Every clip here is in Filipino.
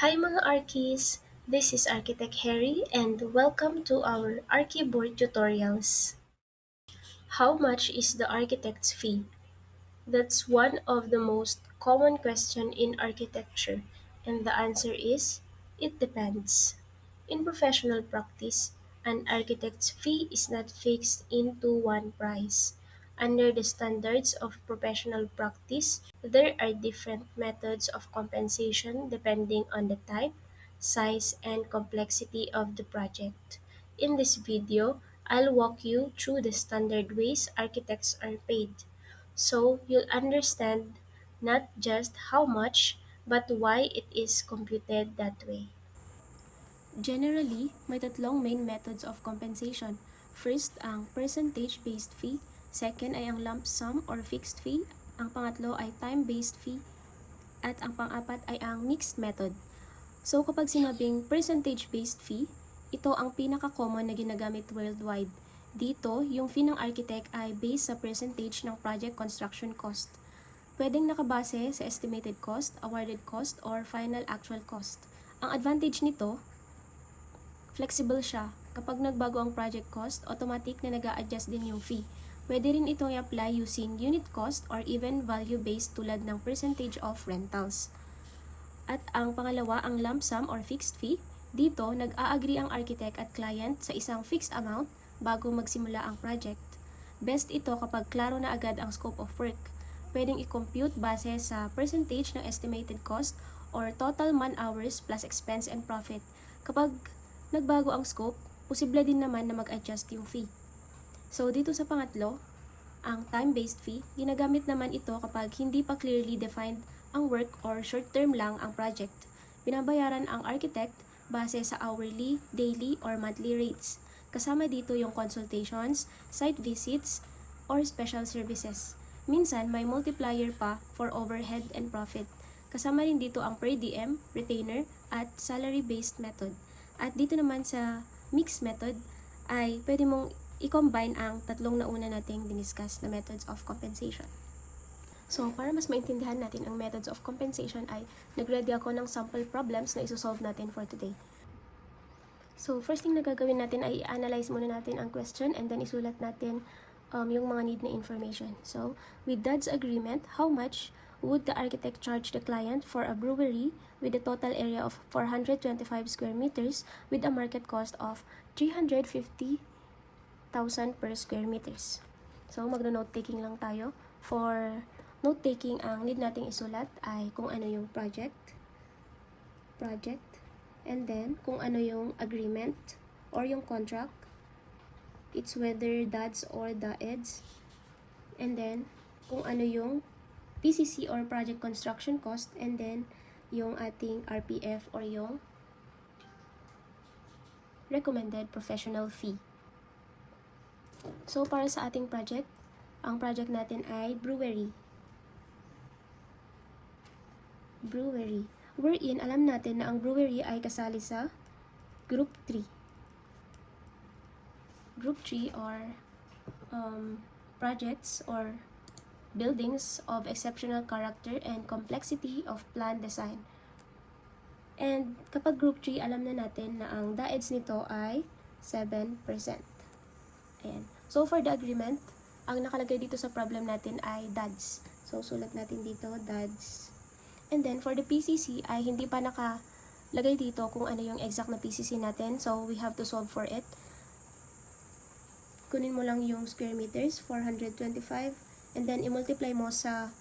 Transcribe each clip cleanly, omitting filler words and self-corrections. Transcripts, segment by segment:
Hi mga Archies! This is Architect Harry and welcome to our Archiboard tutorials. How much is the architect's fee? That's one of the most common questions in architecture, and the answer is it depends. In professional practice, an architect's fee is not fixed into one price. Under the standards of professional practice, there are different methods of compensation depending on the type, size, and complexity of the project. In this video, I'll walk you through the standard ways architects are paid so you'll understand not just how much, but why it is computed that way. Generally, may tatlong main methods of compensation. First, ang percentage-based fee. Second ay ang lump sum or fixed fee. Ang pangatlo ay time-based fee. At ang pang-apat ay ang mixed method. So kapag sinabing percentage-based fee, ito ang pinaka-common na ginagamit worldwide. Dito, yung fee ng architect ay based sa percentage ng project construction cost. Pwedeng nakabase sa estimated cost, awarded cost, or final actual cost. Ang advantage nito, flexible siya. Kapag nagbago ang project cost, automatic na nag-a-adjust din yung fee. Pwede rin itong i-apply using unit cost or even value-based tulad ng percentage of rentals. At ang pangalawa, ang lump sum or fixed fee. Dito, nag-a-agree ang architect at client sa isang fixed amount bago magsimula ang project. Best ito kapag klaro na agad ang scope of work. Pwedeng i-compute base sa percentage ng estimated cost or total man-hours plus expense and profit. Kapag nagbago ang scope, posible din naman na mag-adjust yung fee. So, dito sa pangatlo, ang time-based fee, ginagamit naman ito kapag hindi pa clearly defined ang work or short-term lang ang project. Binabayaran ang architect base sa hourly, daily, or monthly rates. Kasama dito yung consultations, site visits, or special services. Minsan, may multiplier pa for overhead and profit. Kasama rin dito ang per diem, retainer, at salary-based method. At dito naman sa mixed method, ay pwede mong i-combine ang tatlong nauna nating diniscuss na methods of compensation. So, para mas maintindihan natin ang methods of compensation ay nag-ready ako ng sample problems na isosolve natin for today. So, first thing na gagawin natin ay i-analyze muna natin ang question and then isulat natin yung mga need na information. So, with Dad's agreement, how much would the architect charge the client for a brewery with a total area of 425 square meters with a market cost of 350,000 per square meters? So, magno-note taking lang tayo. For note taking, ang need nating isulat ay kung ano yung project, and then kung ano yung agreement or yung contract, it's whether DADS or DAEDS, and then kung ano yung PCC or project construction cost, and then yung ating RPF or yung recommended professional fee. So, para sa ating project, ang project natin ay brewery. Wherein, alam natin na ang brewery ay kasali sa Group 3. Group 3 or projects or buildings of exceptional character and complexity of plan design. And kapag Group 3, alam na natin na ang DAEDS nito ay 7%. Ayan. So, for the agreement, ang nakalagay dito sa problem natin ay DADS. So, sulat natin dito, DADS. And then, for the PCC ay hindi pa nakalagay dito kung ano yung exact na PCC natin. So, we have to solve for it. Kunin mo lang yung square meters, 425. And then, i-multiply mo sa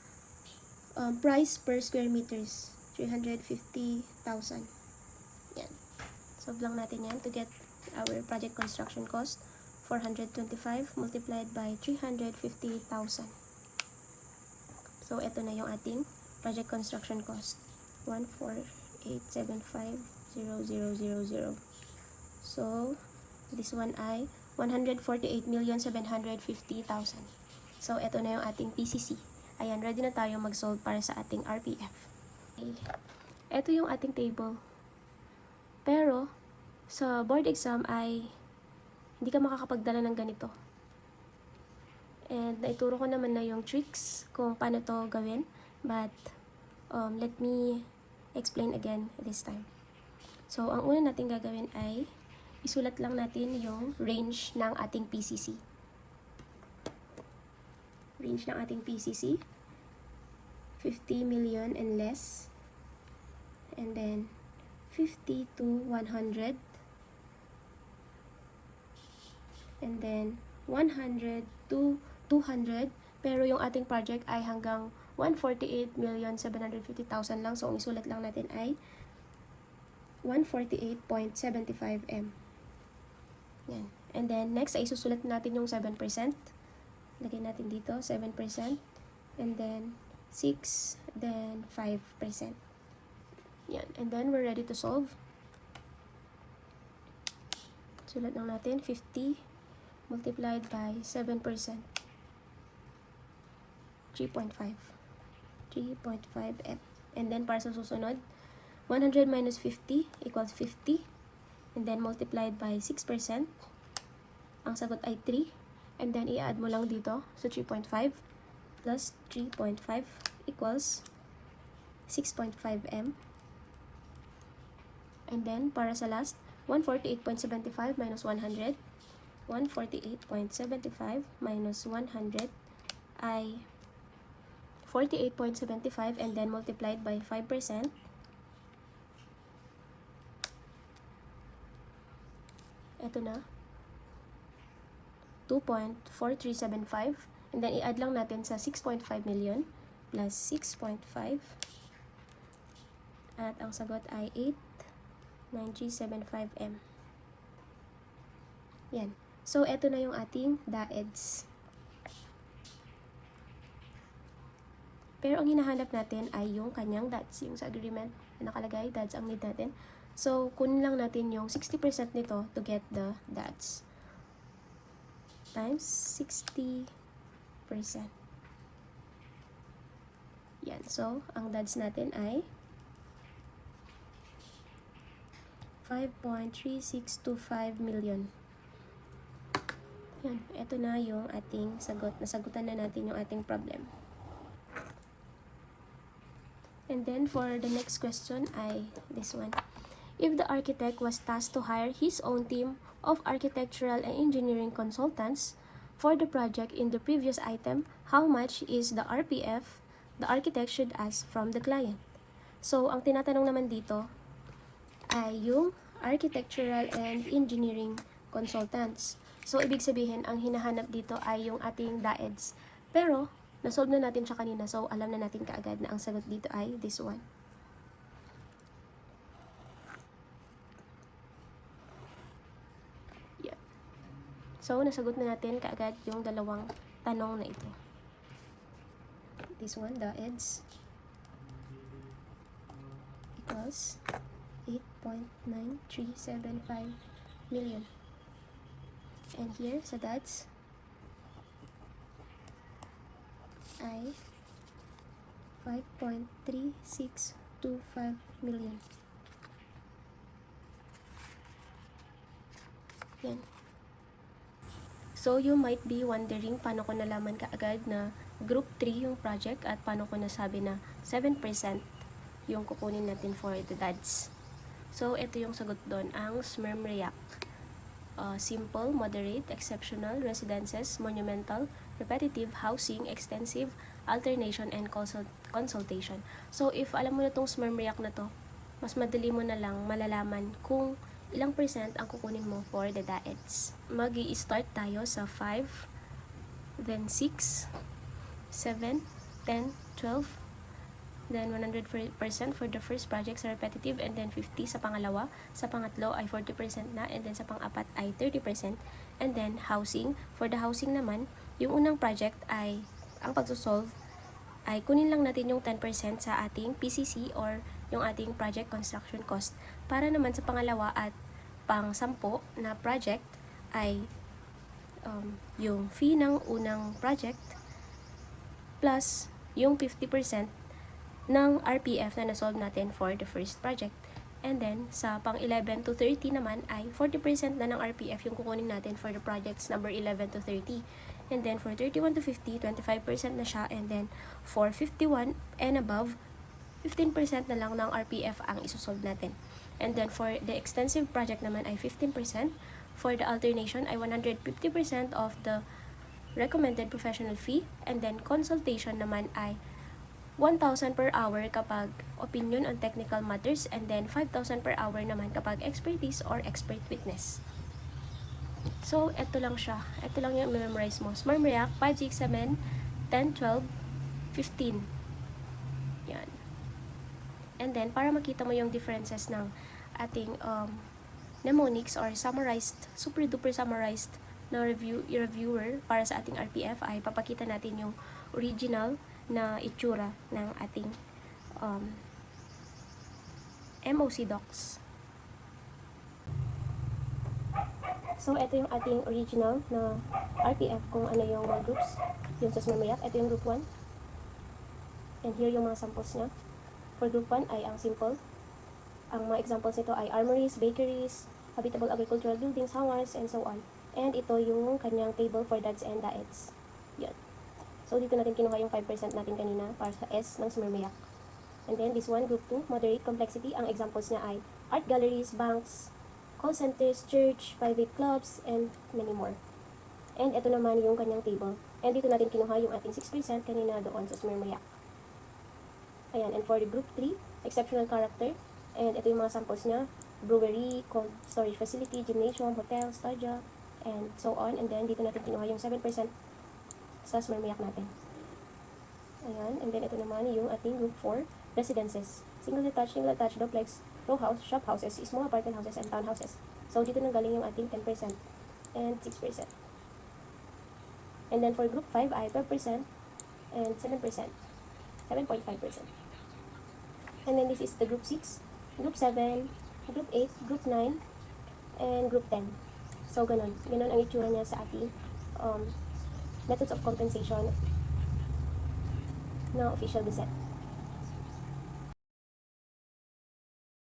price per square meters, 350,000. Yan. Solve lang natin yan to get our project construction cost. 425 multiplied by 350,000. So, ito na yung ating project construction cost, 14875,000. So, this one ay 148,750,000. So, ito na yung ating PCC. Ayan, ready na tayo mag-solve para sa ating RPF. Okay. Ito yung ating table. Pero, sa board exam ay hindi ka makakapagdala ng ganito. And naituro ko naman na yung tricks kung paano to gawin. But, let me explain again this time. So, ang una natin gagawin ay isulat lang natin yung range ng ating PCC. Range ng ating PCC, 50 million and less. And then, 50 to 100. And then, 100 to 200. Pero yung ating project ay hanggang 148,750,000 lang. So, ang isulat lang natin ay 148.75 M. Yan. And then, next ay isusulat natin yung 7%. Lagay natin dito, 7%. And then, 6, then 5%. Yan. And then, we're ready to solve. Sulat lang natin, 50 multiplied by 7%. 3.5. 3.5 M. And then, para sa susunod, 100 minus 50 equals 50. And then, multiplied by 6%. Ang sagot ay 3. And then, i-add mo lang dito. So, 3.5 plus 3.5 equals 6.5 M. And then, para sa last, 148.75 minus 100. 148.75 minus 100 ay 48.75 and then multiplied by 5%. Ito na. 2.4375. And then, i-add lang natin sa 6.5 million plus 6.5. At ang sagot ay 89375 M. Yan. So, ito na yung ating DAEDS. Pero ang hinahanap natin ay yung kanyang DADS. Yung sa agreement na nakalagay, DADS ang need natin. So, kunin lang natin yung 60% nito to get the DADS. Times 60%. Yan. So, ang DADS natin ay 5.3625 million. Yan. Ito na yung ating sagot. Nasagutan na natin yung ating problem. And then, for the next question ay this one. If the architect was tasked to hire his own team of architectural and engineering consultants for the project in the previous item, how much is the RPF the architect should ask from the client? So, ang tinatanong naman dito ay yung architectural and engineering consultants. So, ibig sabihin, ang hinahanap dito ay yung ating DAEDS. Pero, nasolve na natin siya kanina, so alam na natin kaagad na ang sagot dito ay this one. Yeah. So, nasagot na natin kaagad yung dalawang tanong na ito. This one, DAEDS equals 8.9375 million. And here, sa DADS, ay 5.3625 million. Yan. So, you might be wondering paano ko nalaman kaagad na group 3 yung project at paano ko nasabi na 7% yung kukunin natin for the DADS. So, ito yung sagot doon, ang SMRMREAC. Simple, moderate, exceptional, residences, monumental, repetitive, housing, extensive, alternation, and consultation. So, if alam mo na itong SMRMREAC na to, mas madali mo na lang malalaman kung ilang percent ang kukunin mo for the DAEDS. Mag-i-start tayo sa 5, then 6, 7, 10, 12, then 100% for the first project sa repetitive, and then 50 sa pangalawa. Sa pangatlo ay 40% na, and then sa pang-apat ay 30%. And then housing, for the housing naman, yung unang project ay, ang pagsosolve, ay kunin lang natin yung 10% sa ating PCC or yung ating project construction cost. Para naman sa pangalawa at pang-10 na project ay yung fee ng unang project plus yung 50% ng RPF na nasolve natin for the first project. And then, sa pang 11 to 30 naman ay 40% na ng RPF yung kukunin natin for the projects number 11 to 30. And then, for 31 to 50, 25% na siya. And then, for 51 and above, 15% na lang ng RPF ang isosolve natin. And then for the extensive project naman ay 15%. For the alternation ay 150% of the recommended professional fee. And then consultation naman ay 1,000 per hour kapag opinion on technical matters, and then 5,000 per hour naman kapag expertise or expert witness. So, ito lang siya. Ito lang yung memorize mo. SMARM React, 5, 6, 7, 10, 12, 15. Yan. And then, para makita mo yung differences ng ating mnemonics or summarized, super duper summarized na reviewer para sa ating RPF, ay papakita natin yung original na itsura ng ating MOC docs. So, ito yung ating original na RPF kung ano yung mga groups. Yung sa SMARM React, ito yung group 1. And here yung mga samples niya. For group 1 ay ang simple. Ang mga examples nito ay armories, bakeries, habitable agricultural buildings, hangars, and so on. And ito yung kanyang table for dads and daets. Yan. So, dito natin kinuha yung 5% natin kanina para sa S ng SMARM React. And then, this one, group 2, moderate complexity. Ang examples niya ay art galleries, banks, call centers, church, private clubs, and many more. And ito naman yung kanyang table. And dito natin kinuha yung ating 6% kanina doon sa SMARM React. Ayan, and for the group 3, exceptional character. And ito yung mga samples niya, brewery, cold storage facility, gymnasium, hotel, studio, and so on. And then, dito natin kinuha yung 7% sa SMARM React natin. Ayan, and then ito naman yung ating group 4, residences. Single detached, duplex, row house, shop houses, small apartment houses, and townhouses. So, dito nang galing yung ating 10% and 6%. And then for group 5 ay 12% and 7%. 7.5%. And then this is the group 6, group 7, group 8, group 9, and group 10. So, ganun. Ganun ang itsura niya sa ating methods of compensation na official gazette.